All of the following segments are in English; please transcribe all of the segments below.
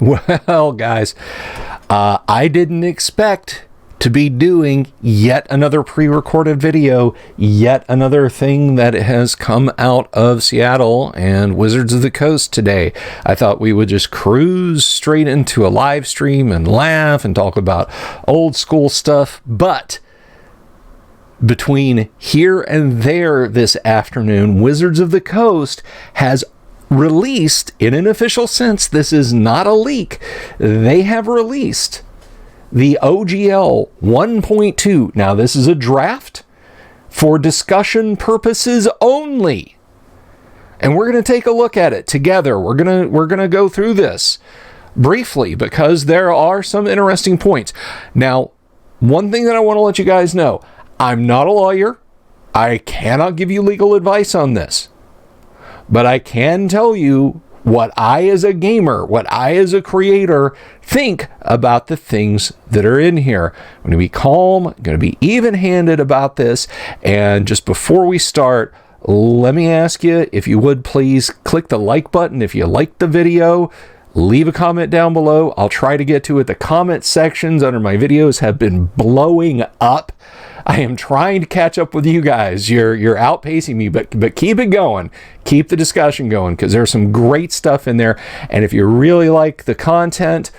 Well, guys, I didn't expect to be doing yet another pre-recorded video, yet another thing that has come out of Seattle and Wizards of the Coast today. I thought we would just cruise straight into a live stream and laugh and talk about old school stuff, but between here and there this afternoon, Wizards of the Coast has released, in an official sense, this is not a leak, they have released the OGL 1.2. Now, this is a draft for discussion purposes only. And we're going to take a look at it together. We're going to go through this briefly because there are some interesting points. Now, one thing that I want to let you guys know, I'm not a lawyer. I cannot give you legal advice on this. But I can tell you what I as a gamer, what I as a creator think about the things that are in here. I'm going to be calm, I'm going to be even-handed about this. And just before we start, let me ask you, if you would please click the like button if you liked the video. Leave a comment down below. I'll try to get to it. The comment sections under my videos have been blowing up. I am trying to catch up with you guys. You're outpacing me, but keep it going. Keep the discussion going because there's some great stuff in there. And if you really like the content,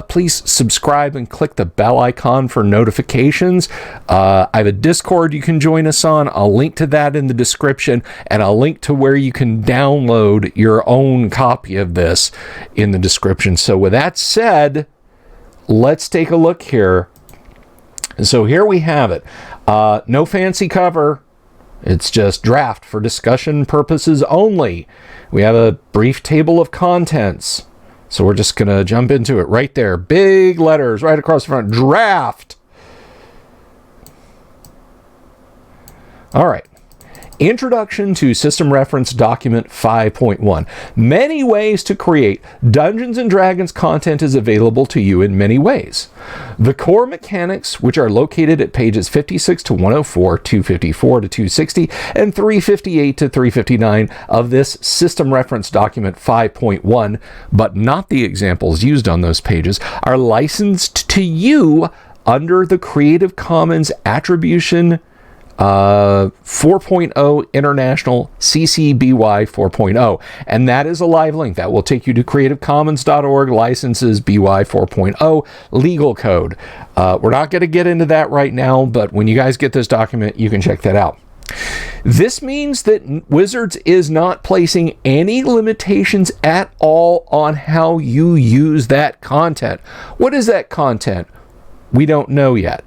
please subscribe and click the bell icon for notifications. I have a Discord you can join us on. I'll link to that in the description, and I'll link to where you can download your own copy of this in the description. So with that said, let's take a look here. So here we have it. No fancy cover. It's just draft for discussion purposes only. We have a brief table of contents. So we're just going to jump into it right there. Big letters right across the front. Draft. All right. Introduction to System Reference Document 5.1. Many ways to create Dungeons & Dragons content is available to you in many ways. The core mechanics, which are located at pages 56 to 104, 254 to 260, and 358 to 359 of this System Reference Document 5.1, but not the examples used on those pages, are licensed to you under the Creative Commons Attribution 4.0 International CC BY 4.0, and that is a live link that will take you to creativecommons.org licenses BY 4.0 legal code. We're not going to get into that right now, but when you guys get this document, you can check that out. This means that Wizards is not placing any limitations at all on how you use that content. What is that content? We don't know yet.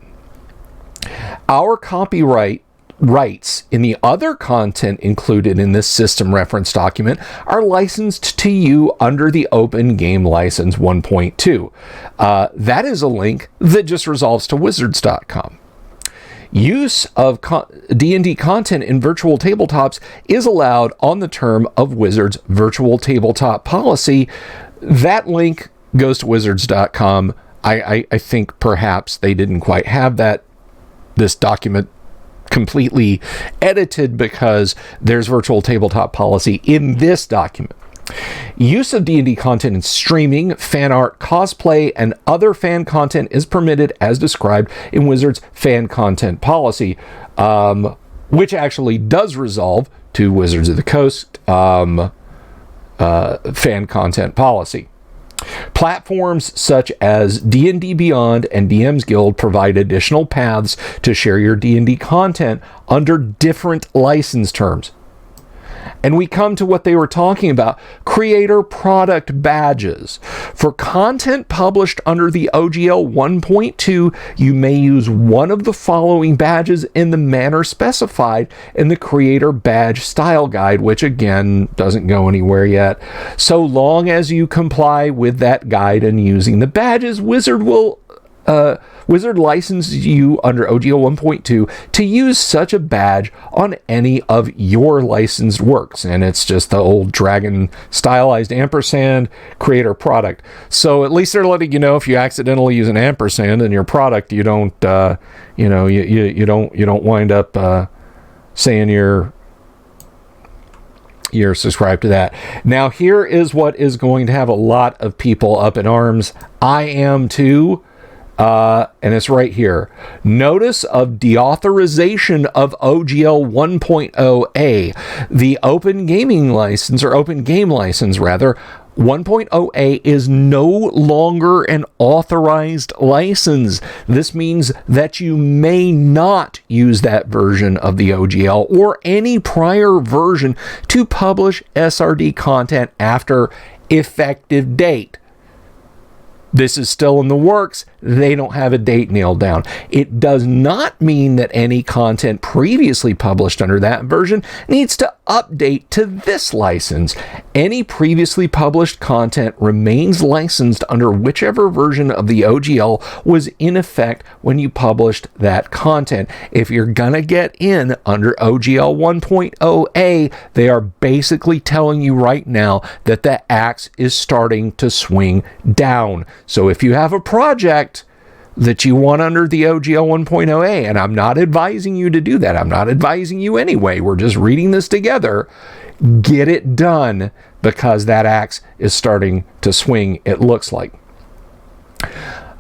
Our copyright rights in the other content included in this system reference document are licensed to you under the Open Game License 1.2. That is a link that just resolves to wizards.com. Use of D&D content in virtual tabletops is allowed on the term of Wizards virtual tabletop policy. That link goes to wizards.com. I think perhaps they didn't quite have this document completely edited because there's virtual tabletop policy in this document. Use of D&D content in streaming, fan art, cosplay, and other fan content is permitted as described in Wizards fan content policy, which actually does resolve to Wizards of the Coast fan content policy. Platforms such as D&D Beyond and DM's Guild provide additional paths to share your D&D content under different license terms. And we come to what they were talking about, creator product badges. For content published under the OGL 1.2, you may use one of the following badges in the manner specified in the creator badge style guide, which again doesn't go anywhere yet. So long as you comply with that guide and using the badges, Wizard licenses you under OGL 1.2 to use such a badge on any of your licensed works. And it's just the old dragon stylized ampersand creator product. So at least they're letting you know if you accidentally use an ampersand in your product, you don't, you don't wind up saying you're you're subscribed to that. Now, here is what is going to have a lot of people up in arms. I am too. And it's right here. Notice of Deauthorization of OGL 1.0a. The Open Gaming License, or Open Game License rather, 1.0a is no longer an authorized license. This means that you may not use that version of the OGL or any prior version to publish SRD content after effective date. This is still in the works. They don't have a date nailed down. It does not mean that any content previously published under that version needs to update to this license. Any previously published content remains licensed under whichever version of the OGL was in effect when you published that content. If you're gonna get in under OGL 1.0a, they are basically telling you right now that the axe is starting to swing down. So if you have a project that you want under the OGL 1.0a, and I'm not advising you to do that. I'm not advising you anyway. We're just reading this together. Get it done, because that axe is starting to swing, it looks like.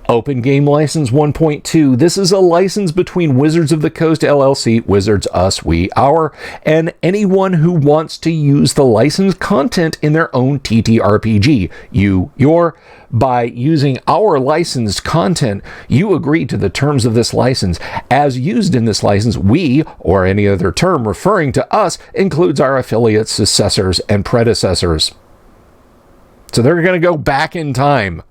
Open Game License 1.2. This is a license between Wizards of the Coast LLC, Wizards, us, we, our, and anyone who wants to use the licensed content in their own TTRPG. Your. By using our licensed content, you agree to the terms of this license. As used in this license, we, or any other term referring to us, includes our affiliates, successors, and predecessors. So they're going to go back in time.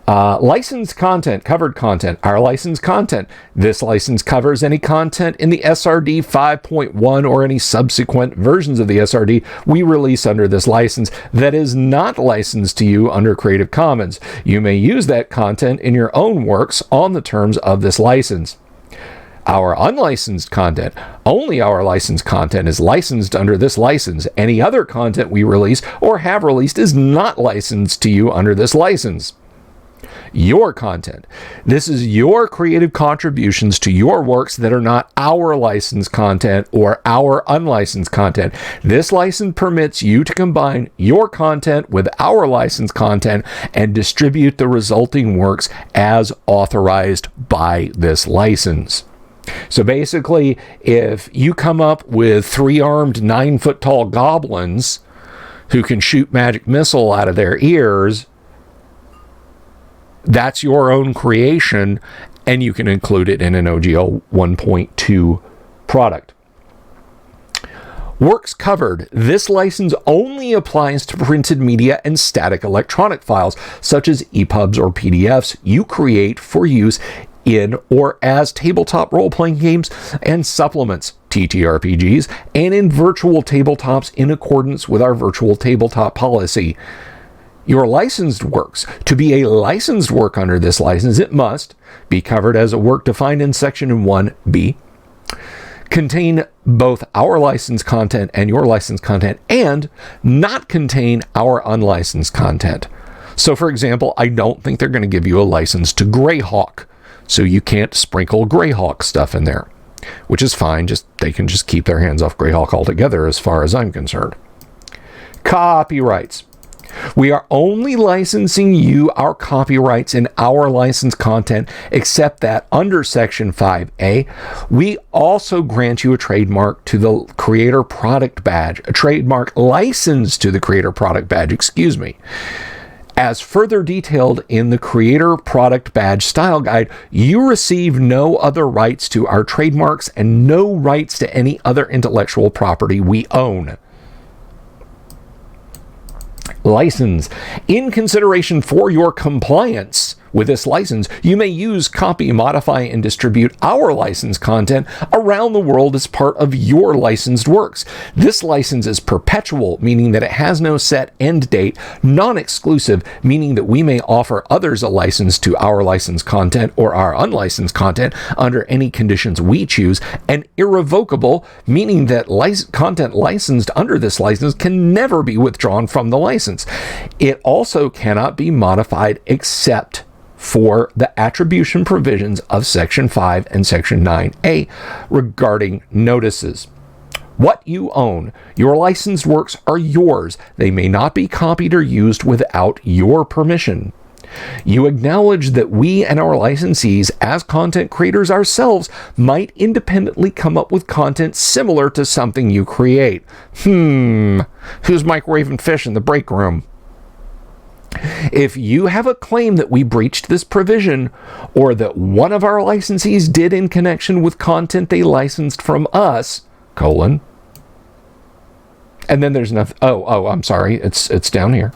Licensed content, covered content, our licensed content. This license covers any content in the SRD 5.1 or any subsequent versions of the SRD we release under this license that is not licensed to you under Creative Commons. You may use that content in your own works on the terms of this license. Our unlicensed content, only our licensed content is licensed under this license. Any other content we release or have released is not licensed to you under this license. Your content. This is your creative contributions to your works that are not our licensed content or our unlicensed content. This license permits you to combine your content with our licensed content and distribute the resulting works as authorized by this license. So basically, if you come up with 3-armed, 9-foot-tall goblins who can shoot magic missile out of their ears, that's your own creation, and you can include it in an OGL 1.2 product. Works covered. This license only applies to printed media and static electronic files, such as EPUBs or PDFs you create for use in or as tabletop role-playing games and supplements, TTRPGs, and in virtual tabletops in accordance with our virtual tabletop policy. Your licensed works. To be a licensed work under this license, it must be covered as a work defined in Section 1B, contain both our licensed content and your licensed content, and not contain our unlicensed content. So, for example, I don't think they're going to give you a license to Greyhawk, so you can't sprinkle Greyhawk stuff in there, which is fine. They can just keep their hands off Greyhawk altogether as far as I'm concerned. Copyrights. We are only licensing you our copyrights in our licensed content, except that under Section 5A, we also grant you a trademark to the Creator Product Badge, a trademark license to the Creator Product Badge, As further detailed in the Creator Product Badge Style Guide, you receive no other rights to our trademarks and no rights to any other intellectual property we own. License. In consideration for your compliance with this license, you may use, copy, modify, and distribute our licensed content around the world as part of your licensed works. This license is perpetual, meaning that it has no set end date, non-exclusive, meaning that we may offer others a license to our licensed content or our unlicensed content under any conditions we choose, and irrevocable, meaning that content licensed under this license can never be withdrawn from the license. It also cannot be modified except for the attribution provisions of Section 5 and Section 9A regarding notices. what you own. Your licensed works are yours. They may not be copied or used without your permission. You acknowledge that we and our licensees, as content creators ourselves, might independently come up with content similar to something you create. Who's microwaving fish in the break room? If you have a claim that we breached this provision, or that one of our licensees did in connection with content they licensed from us, and then there's nothing. I'm sorry. It's down here.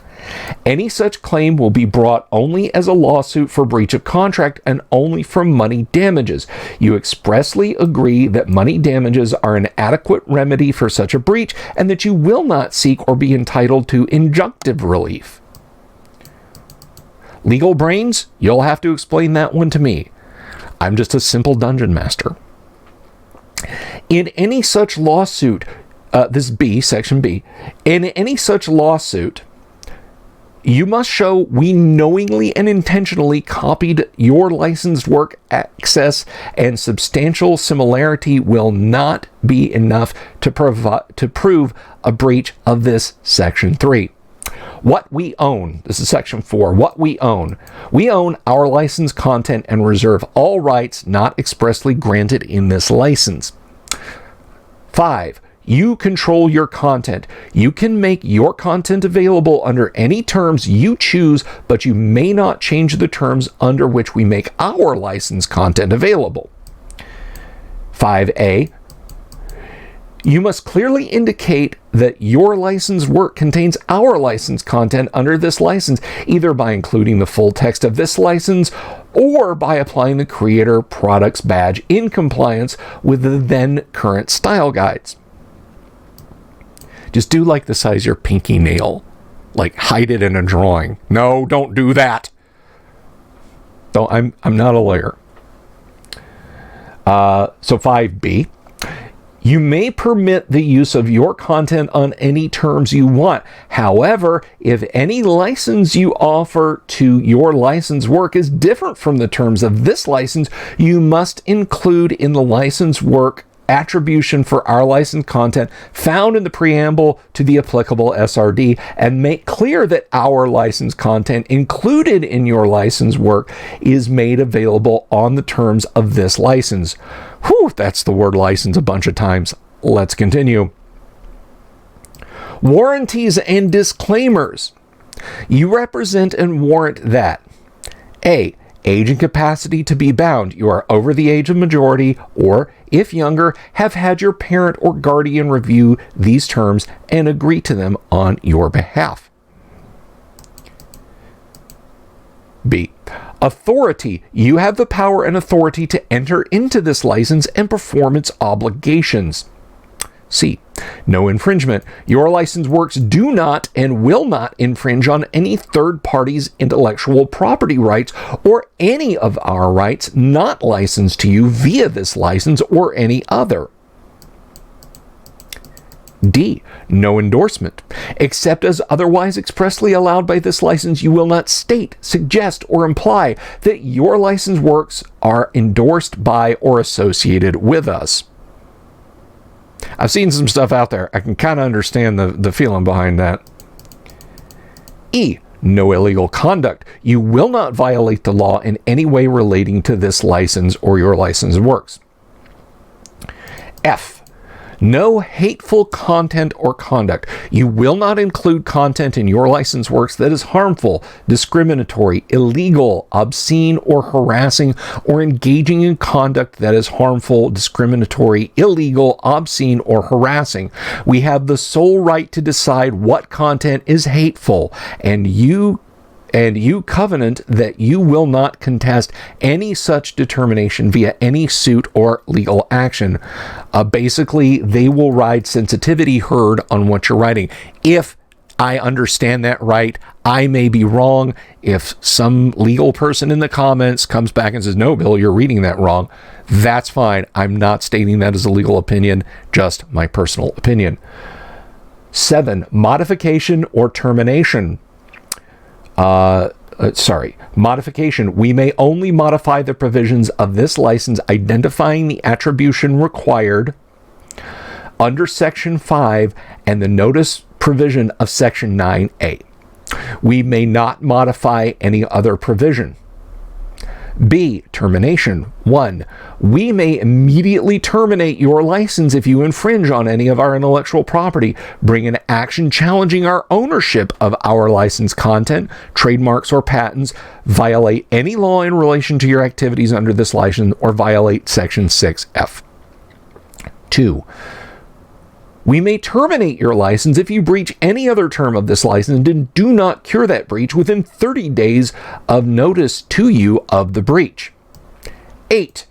Any such claim will be brought only as a lawsuit for breach of contract and only for money damages. You expressly agree that money damages are an adequate remedy for such a breach and that you will not seek or be entitled to injunctive relief. Legal brains, you'll have to explain that one to me. I'm just a simple dungeon master. In any such lawsuit, this is B, section B. In any such lawsuit, you must show we knowingly and intentionally copied your licensed work. Access and substantial similarity will not be enough to prove a breach of this section 3. What we own. This is section 4. What we own. We own our licensed content and reserve all rights not expressly granted in this license. 5. You control your content. You can make your content available under any terms you choose, but you may not change the terms under which we make our licensed content available. 5A. You must clearly indicate that your licensed work contains our licensed content under this license, either by including the full text of this license or by applying the Creator Products badge in compliance with the then current style guides. Just do like the size of your pinky nail. Like hide it in a drawing. No, don't do that. I'm not a lawyer. So 5B. You may permit the use of your content on any terms you want. However, if any license you offer to your licensed work is different from the terms of this license, you must include in the licensed work attribution for our licensed content found in the preamble to the applicable SRD and make clear that our licensed content included in your licensed work is made available on the terms of this license. Whew, that's the word license a bunch of times. Let's continue. Warranties and disclaimers. You represent and warrant that A. Age and capacity to be bound. You are over the age of majority, or, if younger, have had your parent or guardian review these terms and agree to them on your behalf. B. Authority. You have the power and authority to enter into this license and perform its obligations. C. No infringement. Your licensed works do not and will not infringe on any third party's intellectual property rights or any of our rights not licensed to you via this license or any other. D. No endorsement. Except as otherwise expressly allowed by this license, you will not state, suggest, or imply that your licensed works are endorsed by or associated with us. I've seen some stuff out there. I can kind of understand the feeling behind that. E. No illegal conduct. You will not violate the law in any way relating to this license or your licensed works. F. No hateful content or conduct. You will not include content in your licensed works that is harmful, discriminatory, illegal, obscene, or harassing, or engaging in conduct that is harmful, discriminatory, illegal, obscene, or harassing. We have the sole right to decide what content is hateful, and you covenant that you will not contest any such determination via any suit or legal action. Basically, they will ride sensitivity herd on what you're writing. If I understand that right, I may be wrong. If some legal person in the comments comes back and says, no, Bill, you're reading that wrong, that's fine. I'm not stating that as a legal opinion, just my personal opinion. 7, modification or termination. Modification. We may only modify the provisions of this license identifying the attribution required under Section 5 and the notice provision of Section 9A. We may not modify any other provision. B. Termination. 1. We may immediately terminate your license if you infringe on any of our intellectual property, bring an action challenging our ownership of our licensed content, trademarks, or patents, violate any law in relation to your activities under this license, or violate Section 6F. 2. We may terminate your license if you breach any other term of this license and do not cure that breach within 30 days of notice to you of the breach. 8.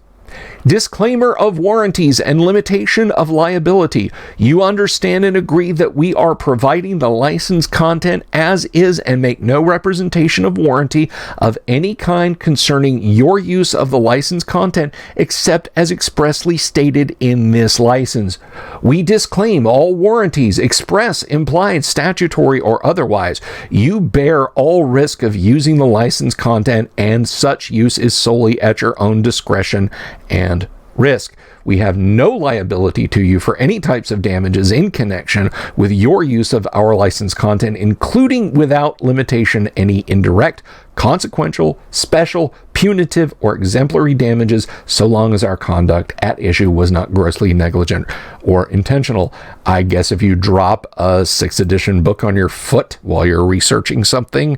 Disclaimer of warranties and limitation of liability. You understand and agree that we are providing the licensed content as is and make no representation of warranty of any kind concerning your use of the licensed content except as expressly stated in this license. We disclaim all warranties, express, implied, statutory, or otherwise. You bear all risk of using the licensed content, and such use is solely at your own discretion and risk. We have no liability to you for any types of damages in connection with your use of our licensed content, including without limitation any indirect, consequential, special, punitive, or exemplary damages, so long as our conduct at issue was not grossly negligent or intentional. I guess if you drop a 6th edition book on your foot while you're researching something,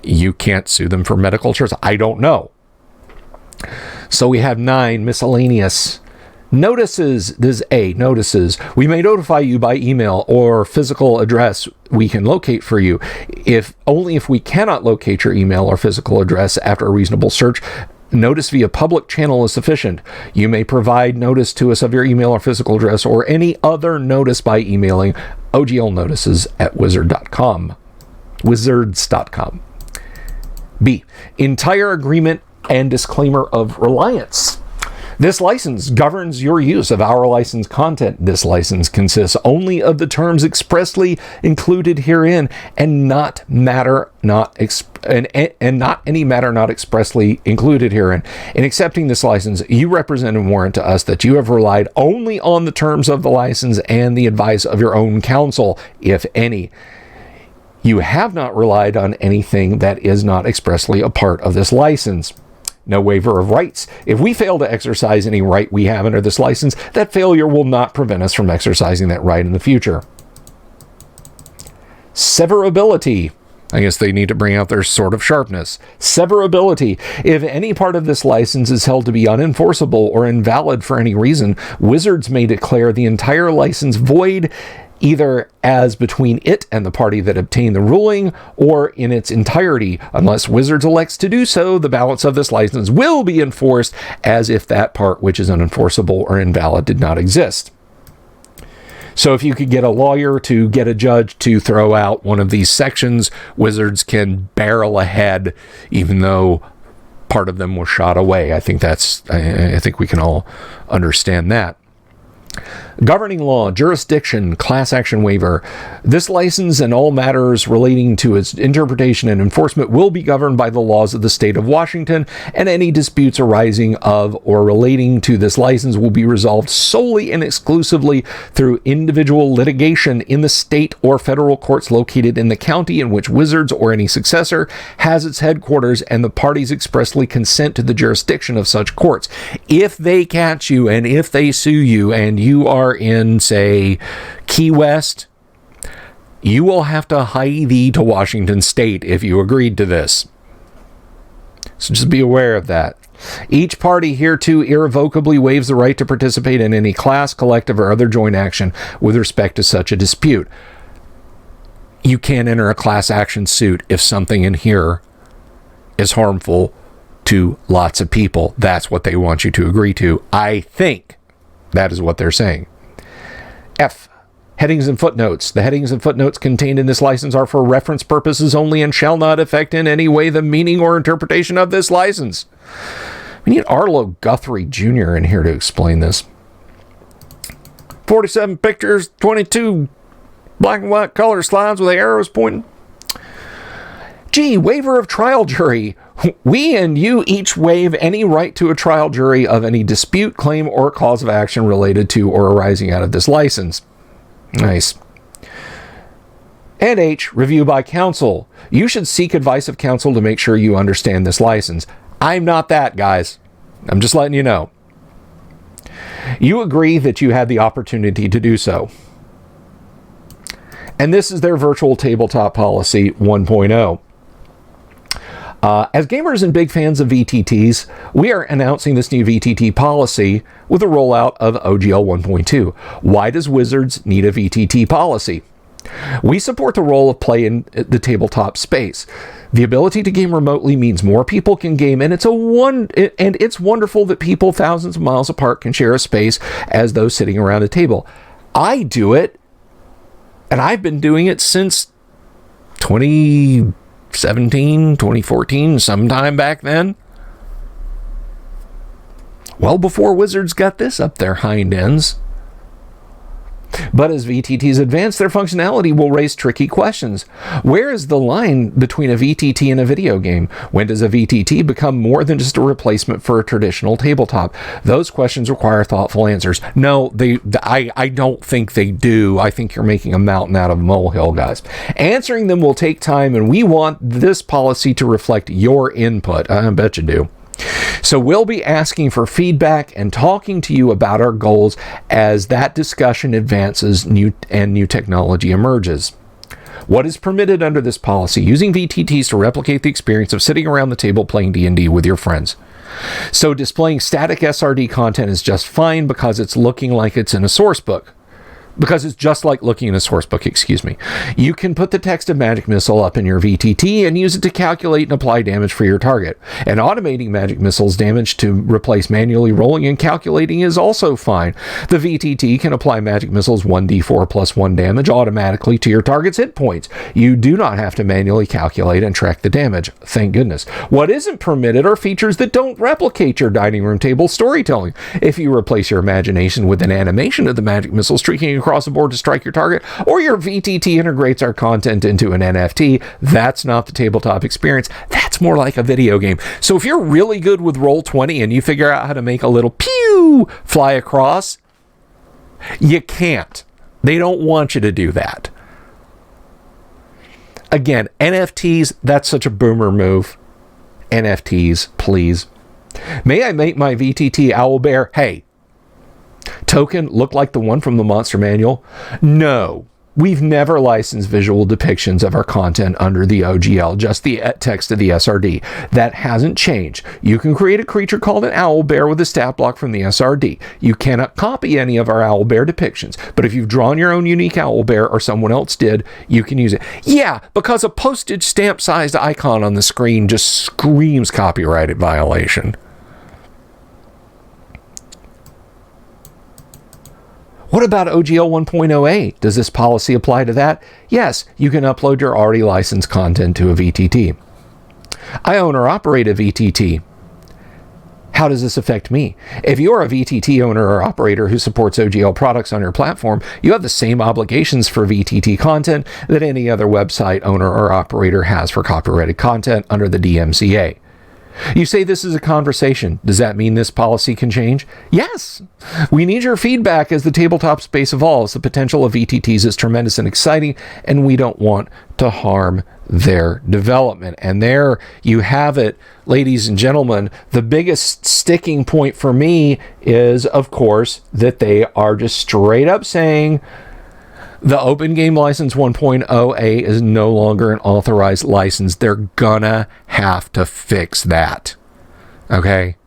you can't sue them for medical insurance. I don't know. So we have 9, miscellaneous. Notices. This is A, notices. We may notify you by email or physical address we can locate for you. Only if we cannot locate your email or physical address after a reasonable search, notice via public channel is sufficient. You may provide notice to us of your email or physical address or any other notice by emailing oglnotices@wizards.com. Wizards.com. B. Entire agreement and disclaimer of reliance. This license governs your use of our licensed content. This license consists only of the terms expressly included herein, and not any matter not expressly included herein. In accepting this license, you represent and warrant to us that you have relied only on the terms of the license and the advice of your own counsel, if any. You have not relied on anything that is not expressly a part of this license. No waiver of rights. If we fail to exercise any right we have under this license, that failure will not prevent us from exercising that right in the future. Severability. I guess they need to bring out their sword of sharpness. Severability. If any part of this license is held to be unenforceable or invalid for any reason, Wizards may declare the entire license void, either as between it and the party that obtained the ruling, or in its entirety. Unless Wizards elects to do so, the balance of this license will be enforced as if that part which is unenforceable or invalid did not exist. So if you could get a lawyer to get a judge to throw out one of these sections, Wizards can barrel ahead, even though part of them was shot away. I think we can all understand that. Governing law, jurisdiction, class action waiver. This license and all matters relating to its interpretation and enforcement will be governed by the laws of the state of Washington, and any disputes arising of or relating to this license will be resolved solely and exclusively through individual litigation in the state or federal courts located in the county in which Wizards or any successor has its headquarters, and the parties expressly consent to the jurisdiction of such courts. If they catch you and if they sue you and you are in, say, Key West, you will have to hie thee to Washington State if you agreed to this. So just be aware of that. Each party hereto irrevocably waives the right to participate in any class, collective, or other joint action with respect to such a dispute. You can't enter a class action suit if something in here is harmful to lots of people. That's what they want you to agree to. I think that is what they're saying. F. Headings and footnotes. The headings and footnotes contained in this license are for reference purposes only and shall not affect in any way the meaning or interpretation of this license. We need Arlo Guthrie Jr. in here to explain this. 47 pictures, 22 black and white color slides with arrows pointing. G. Waiver of trial jury. We and you each waive any right to a trial jury of any dispute, claim, or cause of action related to or arising out of this license. Nice. And H, review by counsel. You should seek advice of counsel to make sure you understand this license. I'm not that, guys. I'm just letting you know. You agree that you had the opportunity to do so. And this is their virtual tabletop policy 1.0. As gamers and big fans of VTTs, we are announcing this new VTT policy with the rollout of OGL 1.2. Why does Wizards need a VTT policy? We support the role of play in the tabletop space. The ability to game remotely means more people can game, and it's wonderful that people thousands of miles apart can share a space as those sitting around a table. I do it, and I've been doing it since 2017, 2014, sometime back then. Well before Wizards got this up their hind ends. But as VTTs advance, their functionality will raise tricky questions. Where is the line between a VTT and a video game? When does a VTT become more than just a replacement for a traditional tabletop? Those questions require thoughtful answers. No, I don't think they do. I think you're making a mountain out of a molehill, guys. Answering them will take time, and we want this policy to reflect your input. I bet you do. So we'll be asking for feedback and talking to you about our goals as that discussion advances new technology emerges. What is permitted under this policy? Using VTTs to replicate the experience of sitting around the table playing D&D with your friends. So displaying static SRD content is just fine because it's looking like it's in a source book. Because it's just like looking in a source book, excuse me. You can put the text of Magic Missile up in your VTT and use it to calculate and apply damage for your target. And automating Magic Missile's damage to replace manually rolling and calculating is also fine. The VTT can apply Magic Missile's 1d4 plus 1 damage automatically to your target's hit points. You do not have to manually calculate and track the damage. Thank goodness. What isn't permitted are features that don't replicate your dining room table storytelling. If you replace your imagination with an animation of the Magic Missile streaking across the board to strike your target, or your VTT integrates our content into an NFT, that's not the tabletop experience. That's more like a video game. So if you're really good with Roll20 and you figure out how to make a little pew fly across, you can't. They don't want you to do that. Again, NFTs, that's such a boomer move. NFTs, please. May I make my VTT owlbear? Hey, token look like the one from the Monster Manual? No. We've never licensed visual depictions of our content under the OGL, just the text of the SRD. That hasn't changed. You can create a creature called an owlbear with a stat block from the SRD. You cannot copy any of our owlbear depictions, but if you've drawn your own unique owlbear or someone else did, you can use it. Yeah, because a postage stamp-sized icon on the screen just screams copyright violation. What about OGL 1.0a? Does this policy apply to that? Yes, you can upload your already licensed content to a VTT. I own or operate a VTT. How does this affect me? If you're a VTT owner or operator who supports OGL products on your platform, you have the same obligations for VTT content that any other website owner or operator has for copyrighted content under the DMCA. You say this is a conversation. Does that mean this policy can change? Yes. We need your feedback as the tabletop space evolves. The potential of VTTs is tremendous and exciting, and we don't want to harm their development. And there you have it, ladies and gentlemen. The biggest sticking point for me is, of course, that they are just straight up saying the Open Game License 1.0a is no longer an authorized license. They're gonna have to fix that. Okay?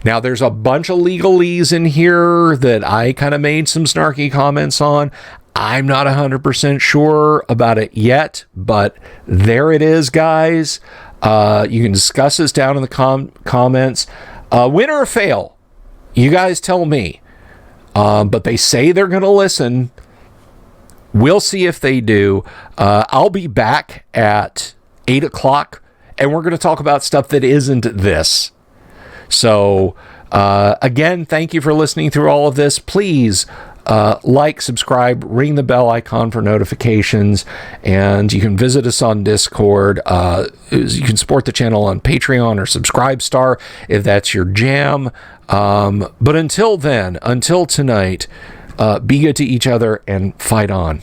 Now, there's a bunch of legalese in here that I kind of made some snarky comments on. I'm not 100% sure about it yet, but there it is, guys. You can discuss this down in the comments. Win or fail? You guys tell me. But they say they're going to listen. We'll see if they do. I'll be back at 8 o'clock, and we're going to talk about stuff that isn't this. So, again, thank you for listening through all of this. Please like, subscribe, ring the bell icon for notifications, and you can visit us on Discord. You can support the channel on Patreon or Subscribestar if that's your jam. But until then, until tonight, Be good to each other and fight on.